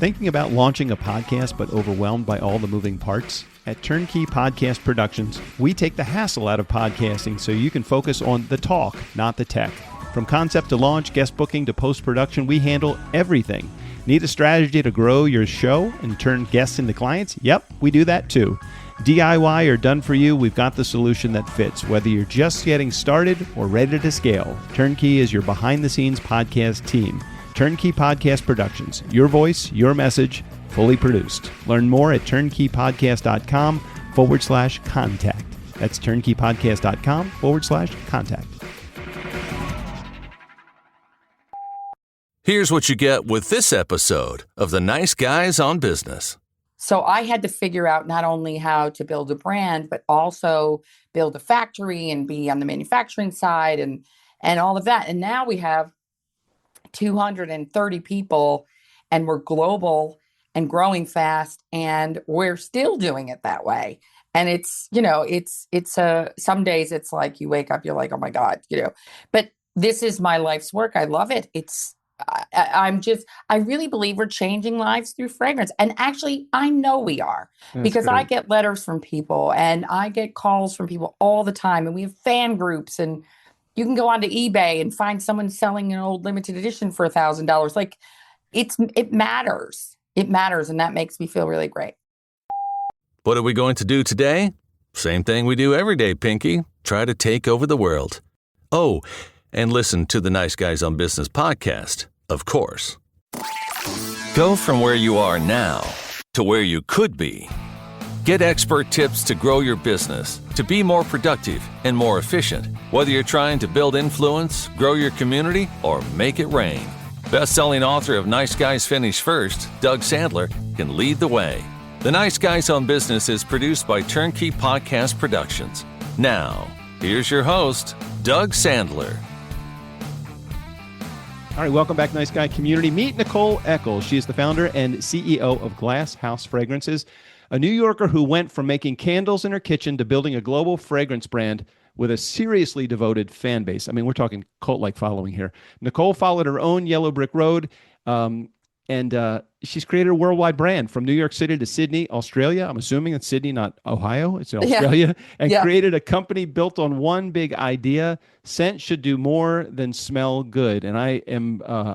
Thinking about launching a podcast but overwhelmed by all the moving parts? At Turnkey Podcast Productions, we take the hassle out of podcasting so you can focus on the talk, not the tech. From concept to launch, guest booking to post-production, we handle everything. Need a strategy to grow your show and turn guests into clients? Yep, we do that too. DIY or done for you, we've got the solution that fits. Whether you're just getting started or ready to scale, Turnkey is your behind-the-scenes podcast team. Turnkey Podcast Productions. Your voice, your message, fully produced. Learn more at turnkeypodcast.com/contact. That's turnkeypodcast.com/contact. Here's what you get with this episode of The Nice Guys on Business. So I had to figure out not only how to build a brand, but also build a factory and be on the manufacturing side and all of that. And now we have 230 people and we're global and growing fast and we're still doing it that way. And it's, some days it's like you wake up, you're like, oh my God, but this is my life's work. I love it. I really believe we're changing lives through fragrance. And actually, I know we are. That's because great. I get letters from people and I get calls from people all the time. And we have fan groups and you can go onto eBay and find someone selling an old limited edition for $1,000. Like it matters. It matters. And that makes me feel really great. What are we going to do today? Same thing we do every day, Pinky. Try to take over the world. Oh, and listen to the Nice Guys on Business podcast, of course. Go from where you are now to where you could be. Get expert tips to grow your business, to be more productive and more efficient, whether you're trying to build influence, grow your community, or make it rain. Best-selling author of Nice Guys Finish First, Doug Sandler, can lead the way. The Nice Guys on Business is produced by Turnkey Podcast Productions. Now, here's your host, Doug Sandler. All right, welcome back, Nice Guy community. Meet Nicole Eckels. She is the founder and CEO of Glasshouse Fragrances, a New Yorker who went from making candles in her kitchen to building a global fragrance brand with a seriously devoted fan base. I mean, we're talking cult-like following here. Nicole followed her own yellow brick road, and she's created a worldwide brand from New York City to Sydney, Australia. I'm assuming it's Sydney, not Ohio. It's in Australia. And created a company built on one big idea. Scent should do more than smell good. And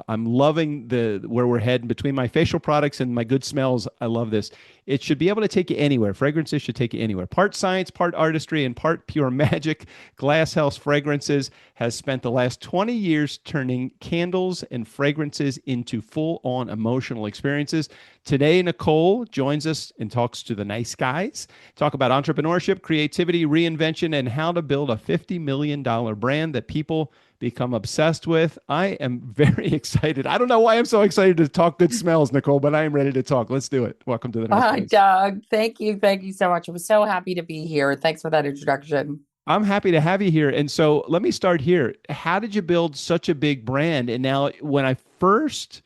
I'm loving where we're heading between my facial products and my good smells. I love this. It should be able to take you anywhere. Fragrances should take you anywhere. Part science, part artistry, and part pure magic. Glasshouse Fragrances has spent the last 20 years turning candles and fragrances into full-on emotional experiences. Today, Nicole joins us and talks to the Nice Guys, talk about entrepreneurship, creativity, reinvention, and how to build a $50 million brand that people become obsessed with. I am very excited. I don't know why I'm so excited to talk good smells, Nicole, but I am ready to talk. Let's do it. Welcome to the Nice Guys. Doug, thank you. Thank you so much. I was so happy to be here. Thanks for that introduction. I'm happy to have you here. And so let me start here. How did you build such a big brand? And now when I first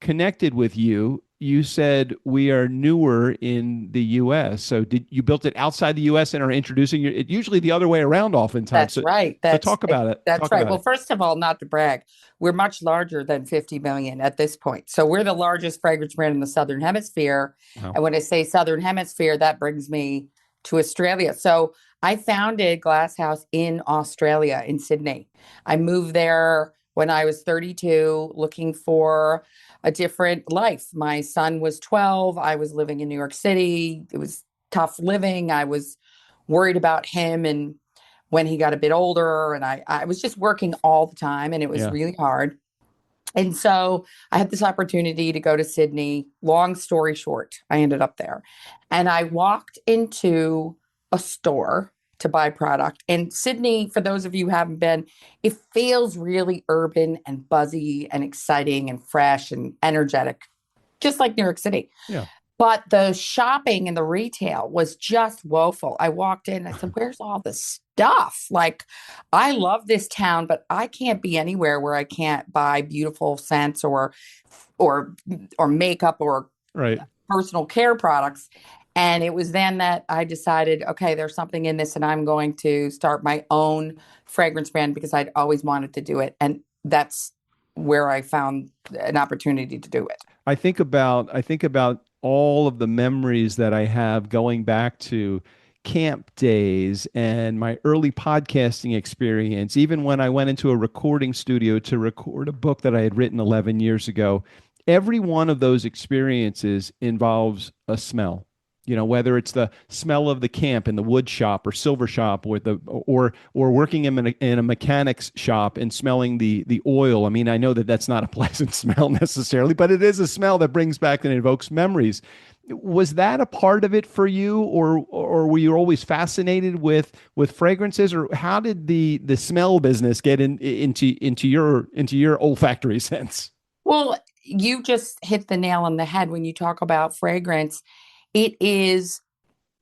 connected with you, you said we are newer in the U.S. So did you built it outside the U.S. and are introducing it? Usually the other way around oftentimes. That's right. So talk about it. That's right. Well, first of all, not to brag, we're much larger than 50 million at this point. So we're the largest fragrance brand in the Southern Hemisphere. Wow. And when I say Southern Hemisphere, that brings me to Australia. So I founded Glasshouse in Australia, in Sydney. I moved there when I was 32, looking for a different life. My son was 12. I was living in New York City. It was tough living. I was worried about him and when he got a bit older, and I was just working all the time and it was really hard. And so I had this opportunity to go to Sydney. Long story short, I ended up there and I walked into a store to buy product. And Sydney, for those of you who haven't been, it feels really urban and buzzy and exciting and fresh and energetic, just like New York City. Yeah. But the shopping and the retail was just woeful. I walked in and I said, where's all this stuff? Like, I love this town, but I can't be anywhere where I can't buy beautiful scents or makeup or personal care products. And it was then that I decided, okay, there's something in this and I'm going to start my own fragrance brand because I'd always wanted to do it. And that's where I found an opportunity to do it. I think about all of the memories that I have going back to camp days and my early podcasting experience, even when I went into a recording studio to record a book that I had written 11 years ago. Every one of those experiences involves a smell. Whether it's the smell of the camp in the wood shop or silver shop, or working in a mechanic's shop and smelling the oil. I mean, I know that that's not a pleasant smell necessarily, but it is a smell that brings back and evokes memories. Was that a part of it for you, or were you always fascinated with fragrances, or how did the smell business get into your olfactory sense? Well, you just hit the nail on the head when you talk about fragrance. It is,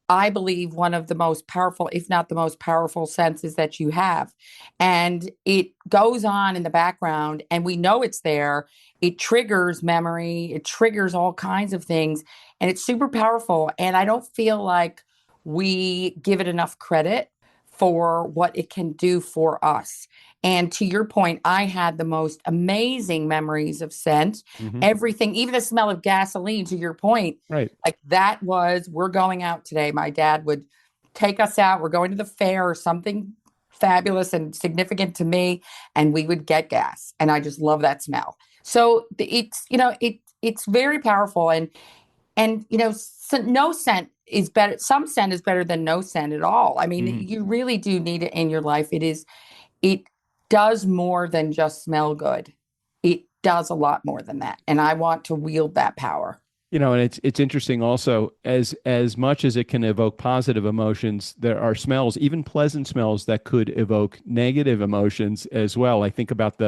I believe, one of the most powerful, if not the most powerful senses that you have. And it goes on in the background, and we know it's there. It triggers memory, it triggers all kinds of things, and it's super powerful. And I don't feel like we give it enough credit for what it can do for us. And to your point, I had the most amazing memories of scent. Hmm. Everything, even the smell of gasoline, to your point, Right. like that was, we're going out today. My dad would take us out. We're going to the fair or something fabulous and significant to me, and we would get gas. And I just love that smell. So it's very powerful. And no scent is better. Some scent is better than no scent at all. I mean, Mhm. you really do need it in your life. It does more than just smell good. It does a lot more than that. And I want to wield that power. And it's interesting also, as much as it can evoke positive emotions, there are smells, even pleasant smells, that could evoke negative emotions as well. I think about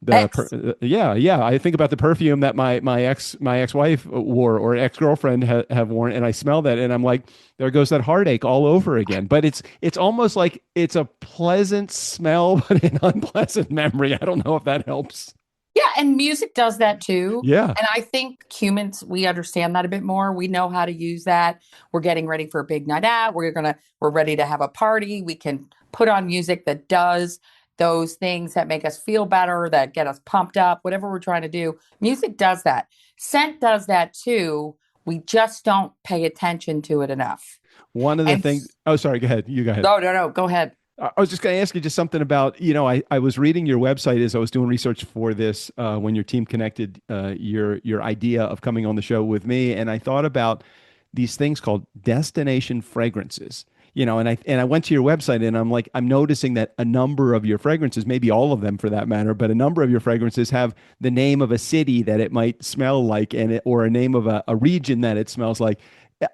X. yeah, I think about the perfume that my ex-wife wore, or ex-girlfriend have worn, and I smell that and I'm like, there goes that heartache all over again. But it's almost like it's a pleasant smell but an unpleasant memory. I don't know if that helps. Yeah, and music does that too. Yeah. And I think humans, we understand that a bit more. We know how to use that. We're getting ready for a big night out. We're ready to have a party. We can put on music that does those things that make us feel better, that get us pumped up, whatever we're trying to do. Music does that. Scent does that too. We just don't pay attention to it enough. One of the And things, oh, sorry, go ahead. You go ahead. no, no, no, go ahead. I was just going to ask you just something about, I was reading your website as I was doing research for this, when your team connected your idea of coming on the show with me, and I thought about these things called destination fragrances. And I went to your website and I'm noticing that a number of your fragrances, maybe all of them for that matter, but a number of your fragrances have the name of a city that it might smell like, or a name of a region that it smells like.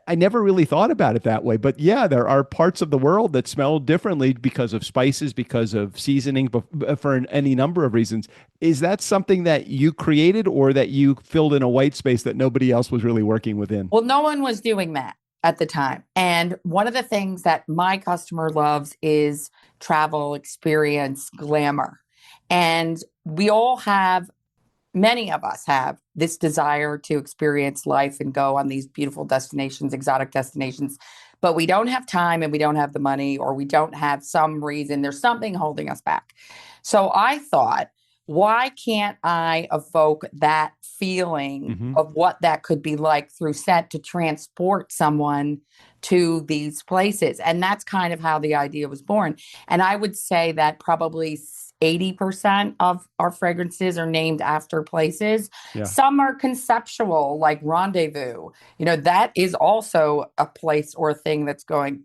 I never really thought about it that way, but yeah, there are parts of the world that smell differently because of spices, because of seasoning, for any number of reasons. Is that something that you created, or that you filled in a white space that nobody else was really working within? Well, no one was doing that at the time. And one of the things that my customer loves is travel, experience, glamour. And we all have, many of us have this desire to experience life and go on these beautiful destinations, exotic destinations, but we don't have time and we don't have the money, or we don't have some reason. There's something holding us back. So I thought, why can't I evoke that feeling Hmm. of what that could be like through scent to transport someone to these places? And that's kind of how the idea was born. And I would say that probably 80% of our fragrances are named after places. Yeah. Some are conceptual, like rendezvous. That is also a place or a thing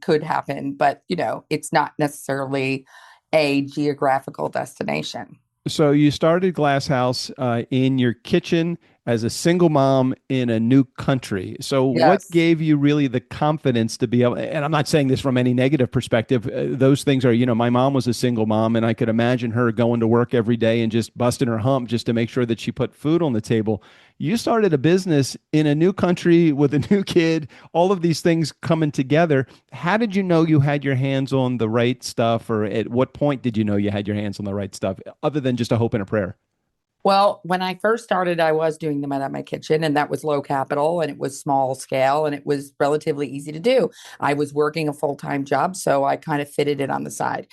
could happen, but, it's not necessarily a geographical destination. So you started Glass House in your kitchen as a single mom in a new country. So what Yes. gave you really the confidence to be able, and I'm not saying this from any negative perspective. Those things are, my mom was a single mom, and I could imagine her going to work every day and just busting her hump just to make sure that she put food on the table. You started a business in a new country with a new kid, all of these things coming together. How did you know you had your hands on the right stuff, or at what point did you know you had your hands on the right stuff, other than just a hope and a prayer? Well, when I first started, I was doing them at my kitchen, and that was low capital and it was small scale and it was relatively easy to do. I was working a full-time job, so I kind of fitted it on the side.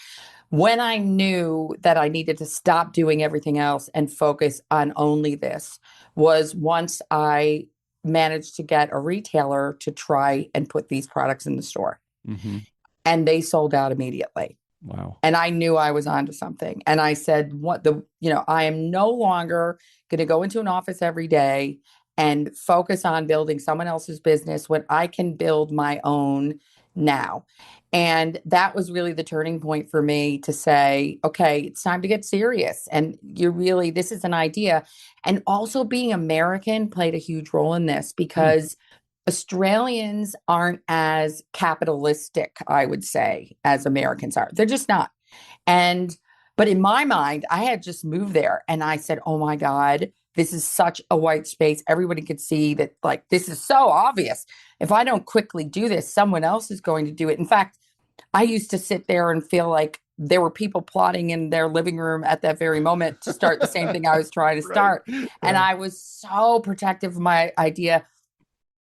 When I knew that I needed to stop doing everything else and focus on only this was once I managed to get a retailer to try and put these products in the store. Mm-hmm. And they sold out immediately. Wow. And I knew I was onto something. And I said, I am no longer going to go into an office every day and focus on building someone else's business when I can build my own now. And that was really the turning point for me to say, okay, it's time to get serious. And this is an idea. And also being American played a huge role in this Mm. because Australians aren't as capitalistic, I would say, as Americans are. They're just not. And, but in my mind, I had just moved there and I said, oh my God, this is such a white space. Everybody could see that, like, this is so obvious. If I don't quickly do this, someone else is going to do it. In fact, I used to sit there and feel like there were people plotting in their living room at that very moment to start the same thing I was trying to Right. start. And Yeah. I was so protective of my idea.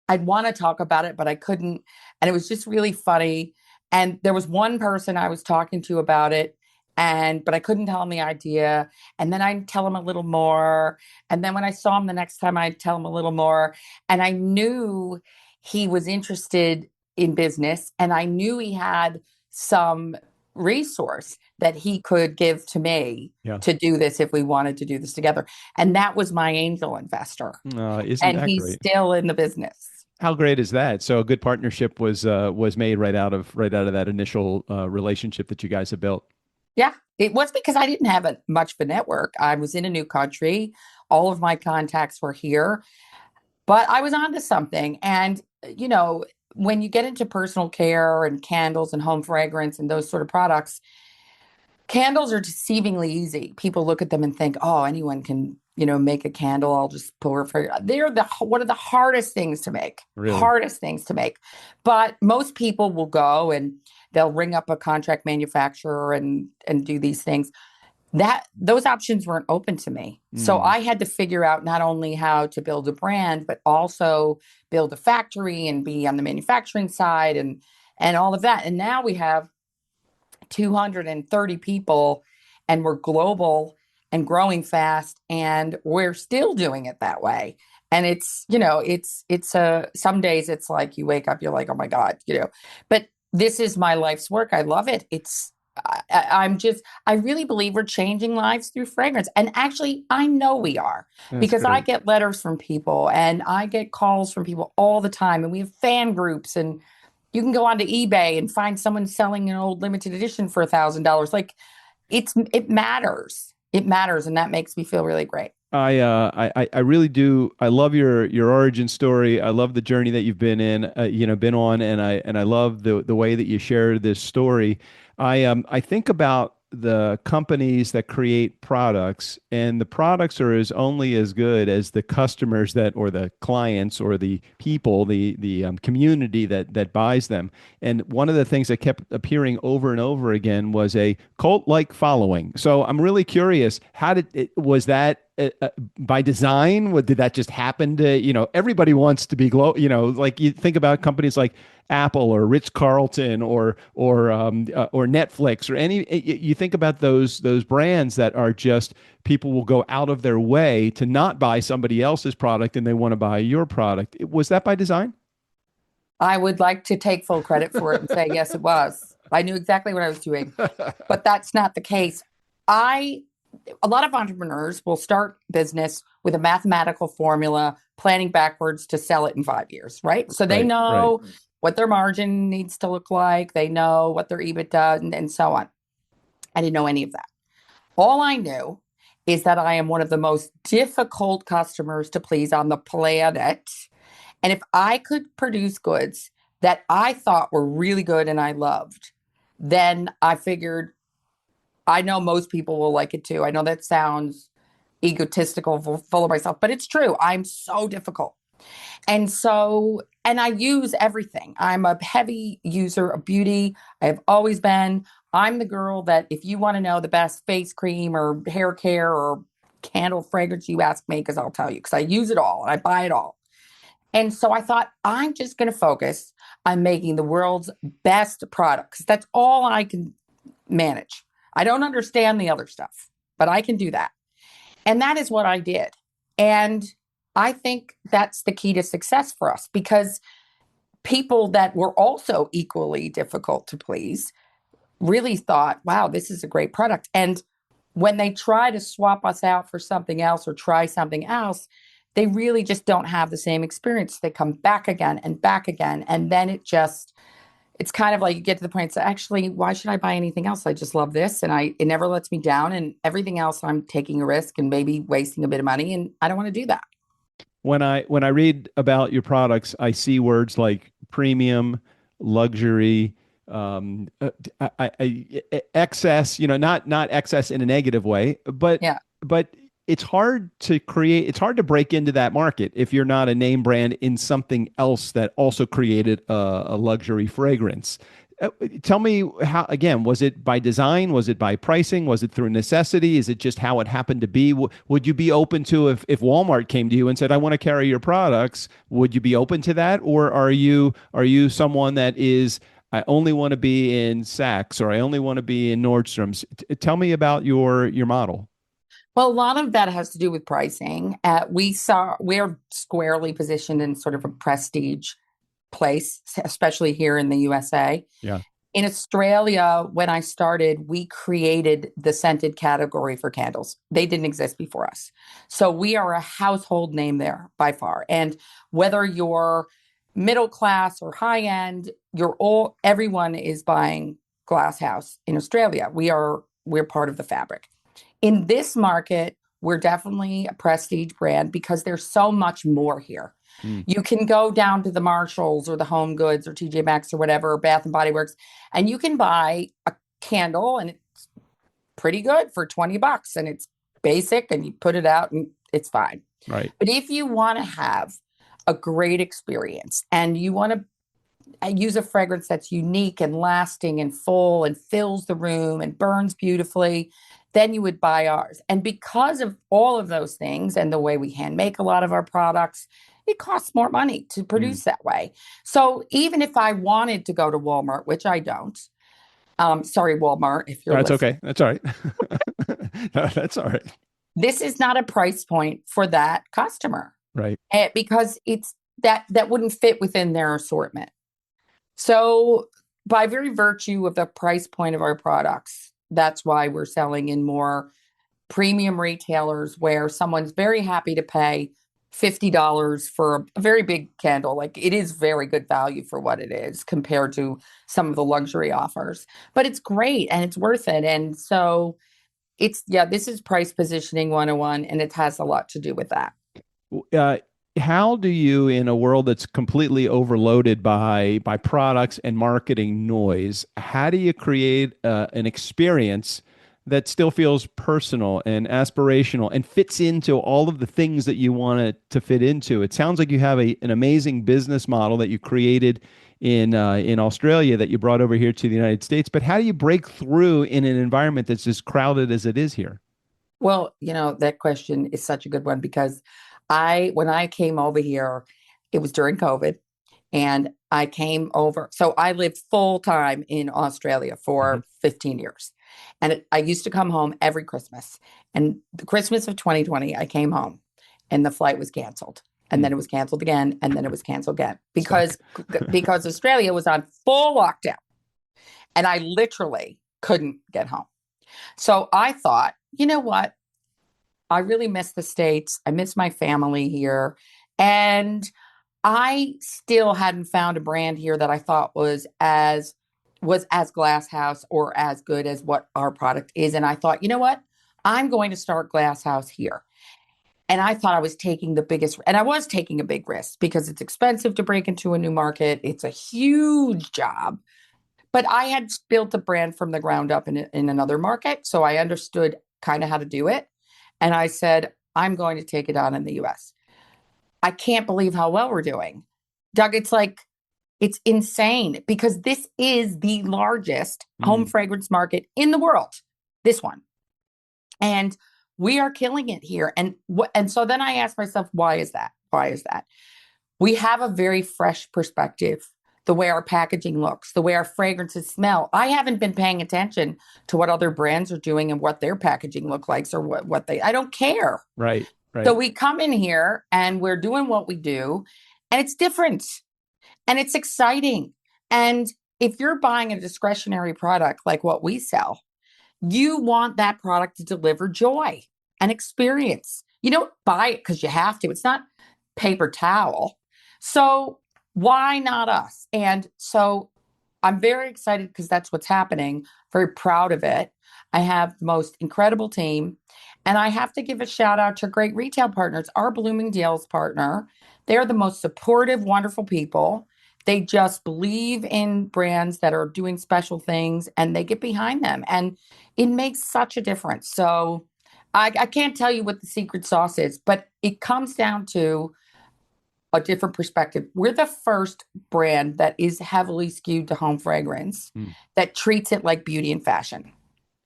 I'd want to talk about it, but I couldn't. And it was just really funny. And there was one person I was talking to about it, but I couldn't tell him the idea. And then I'd tell him a little more. And then when I saw him the next time, I'd tell him a little more. And I knew he was interested in business, and I knew he had some resource that he could give to me Yeah. to do this if we wanted to do this together. And that was my angel investor. Isn't And that he's great? still in the business. How great is that? So a good partnership was made right out of that initial relationship that you guys have built. Yeah, it was because I didn't have much of a network. I was in a new country. All of my contacts were here, but I was onto something. And, when you get into personal care and candles and home fragrance and those sort of products, candles are deceivingly easy. People look at them and think, oh, anyone can, make a candle. I'll just pour for. They're one of the hardest things to make. Really? Hardest things to make. But most people will go and they'll ring up a contract manufacturer and do these things. Those options weren't open to me. So Mm. I had to figure out not only how to build a brand, but also build a factory and be on the manufacturing side and all of that. And now we have 230 people and we're global and growing fast and we're still doing it that way. And some days it's like you wake up, you're like, oh my God, but this is my life's work. I love it. I really believe we're changing lives through fragrance. And actually, I know we are That's because I great. get letters from people and I get calls from people all the time. And we have fan groups, and you can go onto eBay and find someone selling an old limited edition for $1,000. Like it matters. It matters. And that makes me feel really great. I really do. I love your origin story. I love the journey that you've been on, and I love the way that you share this story. I think about the companies that create products, and the products are only as good as the customers or the clients or the people, the community that buys them. And one of the things that kept appearing over and over again was a cult-like following. So I'm really curious, was that by design? Did that just happen everybody wants to be like you think about companies like Apple or Ritz Carlton or Netflix or you think about those brands that are just people will go out of their way to not buy somebody else's product and they want to buy your product. Was that by design? I would like to take full credit for it and say, yes, it was. I knew exactly what I was doing, but that's not the case. A lot of entrepreneurs will start business with a mathematical formula, planning backwards to sell it in 5 years, right? So they Right. know what their margin needs to look like. They know what their EBITDA and so on. I didn't know any of that. All I knew is that I am one of the most difficult customers to please on the planet. And if I could produce goods that I thought were really good and I loved, then I figured I know most people will like it too. I know that sounds egotistical, full of myself, but it's true. I'm so difficult. And I use everything. I'm a heavy user of beauty. I have always been. I'm the girl that if you want to know the best face cream or hair care or candle fragrance, you ask me because I'll tell you because I use it all and I buy it all. And so I thought, I'm just going to focus on making the world's best products. That's all I can manage. I don't understand the other stuff, but I can do that. And that is what I did. And I think that's the key to success for us, because people that were also equally difficult to please really thought, wow, this is a great product. And when they try to swap us out for something else or try something else, they really just don't have the same experience. They come back again and back again. And then it's kind of like you get to the point, so actually, why should I buy anything else? I just love this, and it never lets me down, and everything else I'm taking a risk and maybe wasting a bit of money, and I don't want to do that. When I read about your products, I see words like premium, luxury, excess. Not excess in a negative way, but Yeah. but it's hard to create. It's hard to break into that market if you're not a name brand in something else that also created a luxury fragrance. Tell me how, again, was it by design? Was it by pricing? Was it through necessity? Is it just how it happened to be? Would you be open to, if Walmart came to you and said, I want to carry your products, would you be open to that? Or are you someone that is, I only want to be in Saks, or I only want to be in Nordstrom's? Tell me about your model. Well, a lot of that has to do with pricing. We're squarely positioned in sort of a prestige place, especially here in the USA. Yeah. In Australia, when I started, we created the scented category for candles. They didn't exist before us. So we are a household name there by far. And whether you're middle class or high end, everyone is buying Glasshouse in Australia. We're part of the fabric. In this market, we're definitely a prestige brand because there's so much more here. Mm. You can go down to the Marshalls or the Home Goods or TJ Maxx or whatever, or Bath and Body Works, and you can buy a candle and it's pretty good for $20 and it's basic and you put it out and it's fine. Right. But if you want to have a great experience and you want to use a fragrance that's unique and lasting and full and fills the room and burns beautifully, then you would buy ours. And because of all of those things and the way we hand make a lot of our products, it costs more money to produce that way. So even if I wanted to go to Walmart, which I don't, sorry, Walmart, if you're That's listening. okay. That's all right. No, that's all right. This is not a price point for that customer, Right. because it's that wouldn't fit within their assortment. So by very virtue of the price point of our products, that's why we're selling in more premium retailers where someone's very happy to pay $50 for a very big candle. Like, it is very good value for what it is compared to some of the luxury offers, but it's great and it's worth it. And so this is price positioning 101, and it has a lot to do with that. Uh, how do you, in a world that's completely overloaded by products and marketing noise, how do you create an experience that still feels personal and aspirational and fits into all of the things that you want it to fit into? It sounds like you have an amazing business model that you created in Australia that you brought over here to the United States. But how do you break through in an environment that's as crowded as it is here? Well, that question is such a good one because when I came over here, it was during COVID, and I came over. So I lived full time in Australia Mhm. for 15 years. And I used to come home every Christmas. And the Christmas of 2020, I came home and the flight was canceled. And then it was canceled again. And then it was canceled again Suck. because Australia was on full lockdown. And I literally couldn't get home. So I thought, you know what? I really miss the States. I miss my family here. And I still hadn't found a brand here that I thought was as Glasshouse or as good as what our product is. And I thought, you know what? I'm going to start Glasshouse here. And I thought I was taking and I was taking a big risk because it's expensive to break into a new market. It's a huge job. But I had built a brand from the ground up in another market. So I understood kind of how to do it. And I said, I'm going to take it on in the US. I can't believe how well we're doing. Doug, it's insane because this is the largest home Mm. fragrance market in the world. This one. And we are killing it here. And so then I asked myself, why is that? Why is that? We have a very fresh perspective the way our packaging looks, the way our fragrances smell. I haven't been paying attention to what other brands are doing and what their packaging look like or I don't care. Right. So Right. we come in here and we're doing what we do, and it's different and it's exciting. And if you're buying a discretionary product like what we sell, you want that product to deliver joy and experience. You don't buy it because you have to. It's not paper towel. So why not us? And so I'm very excited because that's what's happening. Very proud of it. I have the most incredible team. And I have to give a shout out to great retail partners. Our Bloomingdale's partner, they're the most supportive, wonderful people. They just believe in brands that are doing special things and they get behind them. And it makes such a difference. So I can't tell you what the secret sauce is, but it comes down to a different perspective. We're the first brand that is heavily skewed to home fragrance that treats it like beauty and fashion.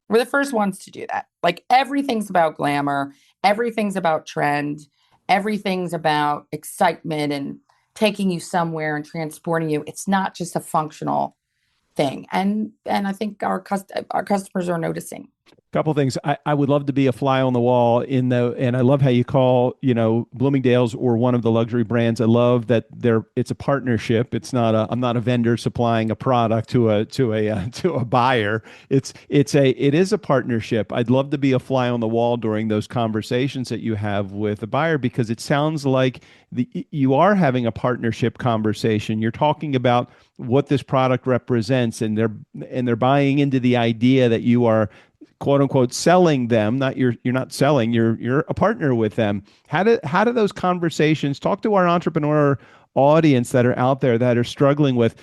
We're the first ones to do that. Like everything's about glamour, everything's about trend, everything's about excitement and taking you somewhere and transporting you. It's not just a functional thing. And I think our customers are noticing. Couple things. I would love to be a fly on the wall and I love how you call, Bloomingdale's or one of the luxury brands. I love that it's a partnership. I'm not a vendor supplying a product to a buyer. It is a partnership. I'd love to be a fly on the wall during those conversations that you have with a buyer, because it sounds like you are having a partnership conversation. You're talking about what this product represents, and they're buying into the idea that you are, quote unquote, selling them. You're not selling, you're a partner with them. How do those conversations talk to our entrepreneur audience that are out there that are struggling with,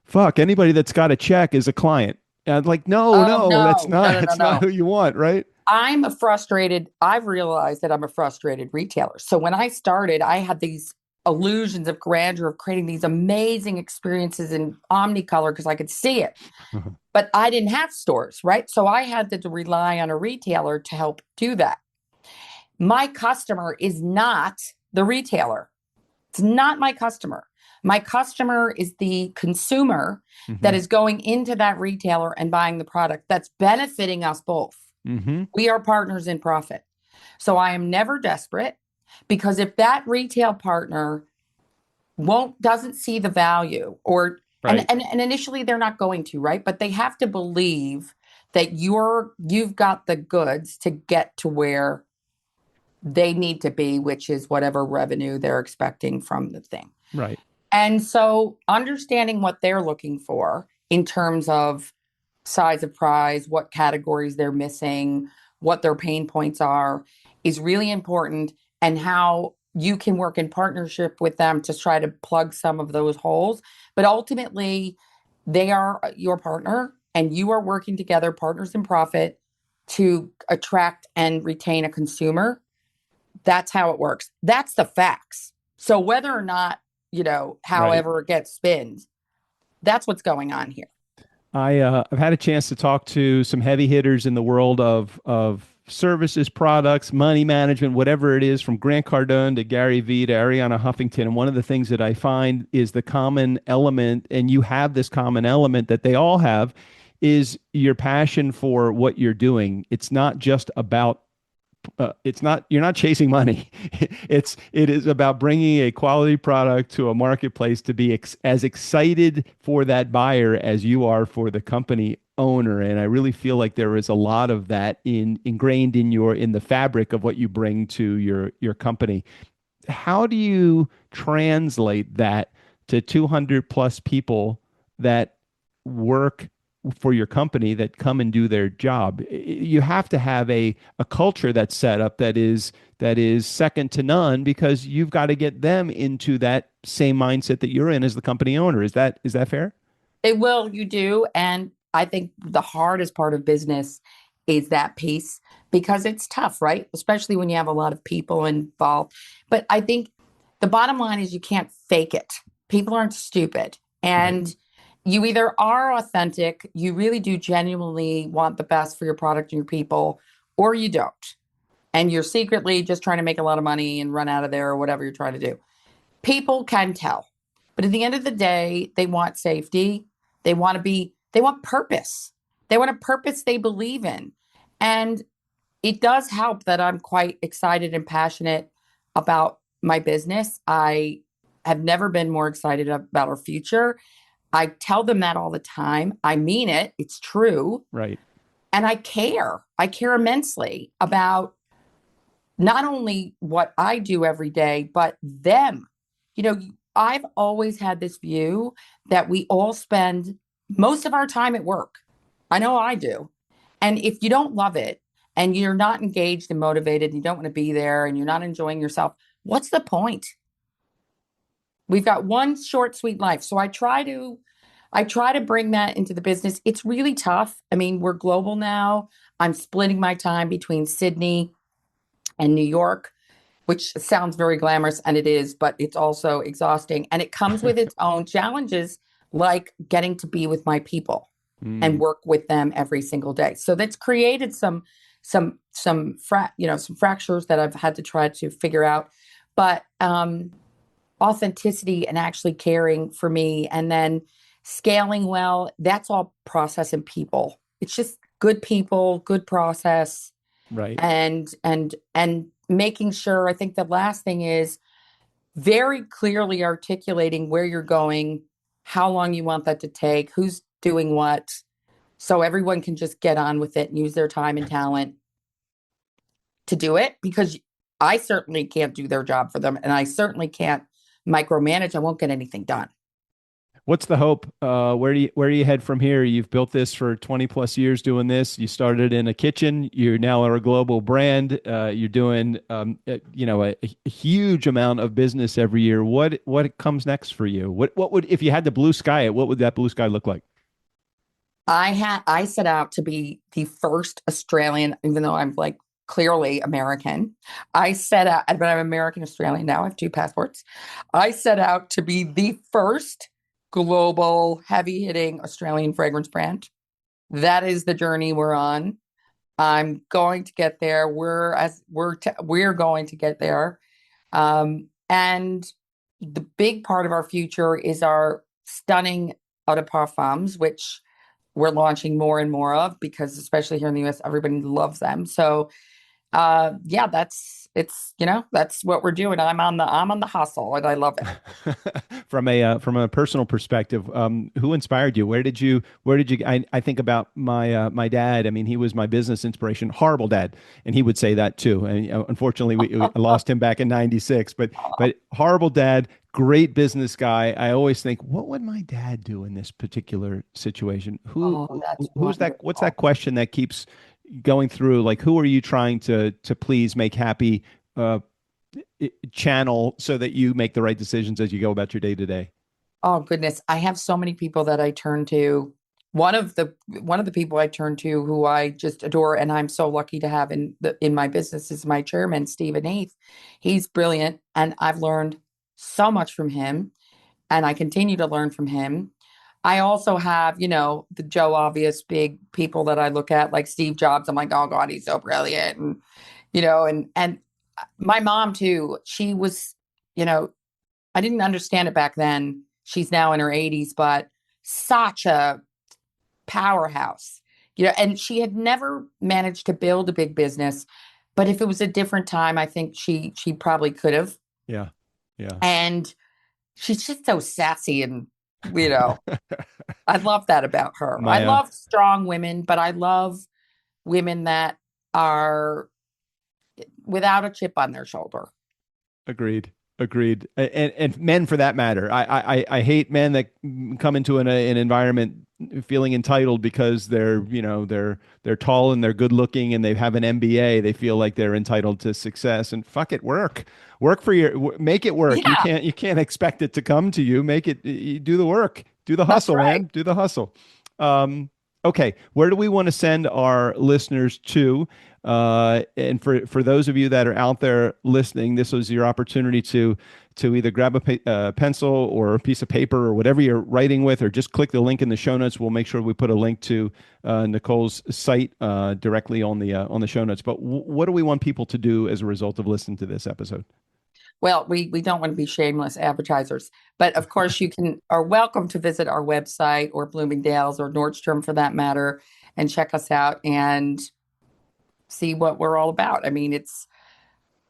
fuck, anybody that's got a check is a client? And I'm like, Oh, no, that's no, not no, no, that's not no. who you want, right? I've realized that I'm a frustrated retailer. So when I started, I had these illusions of grandeur of creating these amazing experiences in omnicolor because I could see it. But I didn't have stores, right? So I had to rely on a retailer to help do that. My customer is not the retailer. It's not my customer. My customer is the consumer that is going into that retailer and buying the product that's benefiting us both. We are partners in profit. So I am never desperate, because if that retail partner doesn't see the value, or Right. and initially they're not going to, right? But they have to believe that you've got the goods to get to where they need to be, which is whatever revenue they're expecting from the thing. Right. And so understanding what they're looking for in terms of size of prize, what categories they're missing, what their pain points are, is really important, and how you can work in partnership with them to try to plug some of those holes. But ultimately, they are your partner and you are working together, partners in profit, to attract and retain a consumer. That's how it works. That's the facts. So whether or not, Right. however it gets spinned, that's what's going on here. I've had a chance to talk to some heavy hitters in the world of services, products, money management, whatever it is, from Grant Cardone to Gary Vee to Ariana Huffington. And one of the things that I find is the common element, and you have this common element that they all have, is your passion for what you're doing. It's not just about you're not chasing money. It is about bringing a quality product to a marketplace to be as excited for that buyer as you are for the company owner. And I really feel like there is a lot of that ingrained in the fabric of what you bring to your company. How do you translate that to 200 plus people that work for your company, that come and do their job? You have to have a culture that's set up that is second to none, because you've got to get them into that same mindset that you're in as the company owner. Is that fair? You do. And I think the hardest part of business is that piece, because it's tough, right? Especially when you have a lot of people involved. But I think the bottom line is you can't fake it. People aren't stupid. And you either are authentic, you really do genuinely want the best for your product and your people, or you don't. And you're secretly just trying to make a lot of money and run out of there, or whatever you're trying to do. People can tell. But at the end of the day, they want safety. They want purpose. They want a purpose they believe in. And it does help that I'm quite excited and passionate about my business. I have never been more excited about our future. I tell them that all the time. I mean it. It's true. Right. And I care. I care immensely about not only what I do every day, but them. You know, I've always had this view that we all spend most of our time at work. I know I do. And if you don't love it and you're not engaged and motivated, and you don't want to be there and you're not enjoying yourself, what's the point? We've got one short, sweet life. So I try to bring that into the business. It's really tough. I mean, we're global now. I'm splitting my time between Sydney and New York, which sounds very glamorous, and it is, but it's also exhausting. And it comes with its own challenges, like getting to be with my people and work with them every single day. So that's created some fractures that I've had to try to figure out. But authenticity and actually caring for me, and then scaling well, that's all process and people. It's just good people, good process, Right. and making sure. I think the last thing is very clearly articulating where you're going, how long you want that to take, who's doing what, so everyone can just get on with it and use their time and talent to do it, because I certainly can't do their job for them, and I certainly can't micromanage. I won't get anything done. What's the hope? Where do you head from here? You've built this for 20 plus years doing this. You started in a kitchen. You now are a global brand. You're doing, a huge amount of business every year. What comes next for you? What would, if you had the blue sky, what would that blue sky look like? I set out to be the first Australian, even though I'm like clearly American. I set out, but I'm American Australian now. I have two passports. I set out to be the first global heavy hitting Australian fragrance brand. That is the journey we're on. I'm going to get there. We're going to get there. And the big part of our future is our stunning eau de parfums, which we're launching more and more of, because especially here in the US, everybody loves them. So yeah, that's what we're doing. I'm on the hustle, and I love it. From a personal perspective, who inspired you? I think about my dad. I mean, he was my business inspiration. Horrible dad, and he would say that too. And unfortunately, we lost him back in '96. But horrible dad, great business guy. I always think, what would my dad do in this particular situation? That's Who's that? What's wonderful. that question that keeps going through? Like, who are you trying to please, make happy? Channel so that you make the right decisions as you go about your day to day. Oh goodness, I have so many people that I turn to. One of the people I turn to, who I just adore, and I'm so lucky to have in my business, is my chairman, Stephen Heath. He's brilliant, and I've learned so much from him, and I continue to learn from him. I also have, the Joe obvious big people that I look at, like Steve Jobs. I'm like, oh God, he's so brilliant, and my mom too. She was, you know, I didn't understand it back then. She's now in her 80s, but such a powerhouse, and she had never managed to build a big business. But if it was a different time, I think she probably could have. Yeah. Yeah. And she's just so sassy, and you know, I love that about her. I My love strong women, but I love women that are without a chip on their shoulder. Agreed. Agreed. And men for that matter. I hate men that come into an environment feeling entitled because they're tall and they're good looking and they have an MBA. They feel like they're entitled to success, and fuck it, work for make it work. Yeah, You can't expect it to come to you. Make it, you do the work, do the that's hustle, right. man, do the hustle. Um, okay. Where do we want to send our listeners to? And for those of you that are out there listening, this was your opportunity to either grab a pencil or a piece of paper or whatever you're writing with, or just click the link in the show notes. We'll make sure we put a link to Nicole's site directly on the show notes. But what do we want people to do as a result of listening to this episode? Well, we don't want to be shameless advertisers, but of course you are welcome to visit our website or Bloomingdale's or Nordstrom for that matter and check us out and see what we're all about. I mean, it's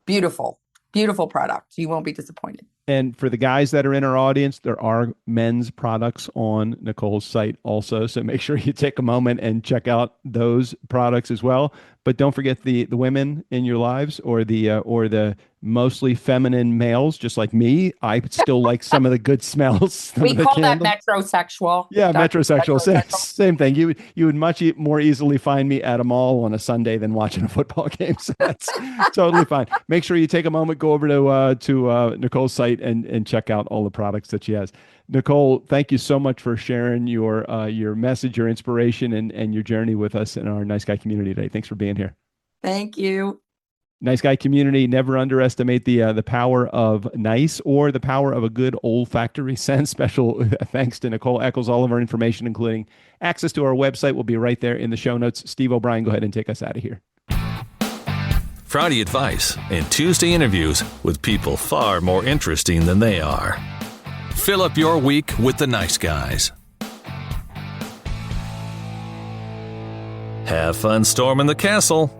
beautiful, beautiful product. You won't be disappointed. And for the guys that are in our audience, there are men's products on Nicole's site also. So make sure you take a moment and check out those products as well. But don't forget the women in your lives or the mostly feminine males, just like me. I still like some of the good smells. We call that metrosexual. Yeah, metrosexual. Same thing. You would much more easily find me at a mall on a Sunday than watching a football game. So that's totally fine. Make sure you take a moment, go over to Nicole's site and check out all the products that she has. Nicole, thank you so much for sharing your message, your inspiration, and your journey with us in our Nice Guy community today. Thanks for being here. Thank you. Nice Guy community, never underestimate the power of nice or the power of a good olfactory scent. Special thanks to Nicole Eckels. All of our information, including access to our website, will be right there in the show notes. Steve O'Brien, go ahead and take us out of here. Friday advice and Tuesday interviews with people far more interesting than they are. Fill up your week with the Nice Guys. Have fun storming the castle.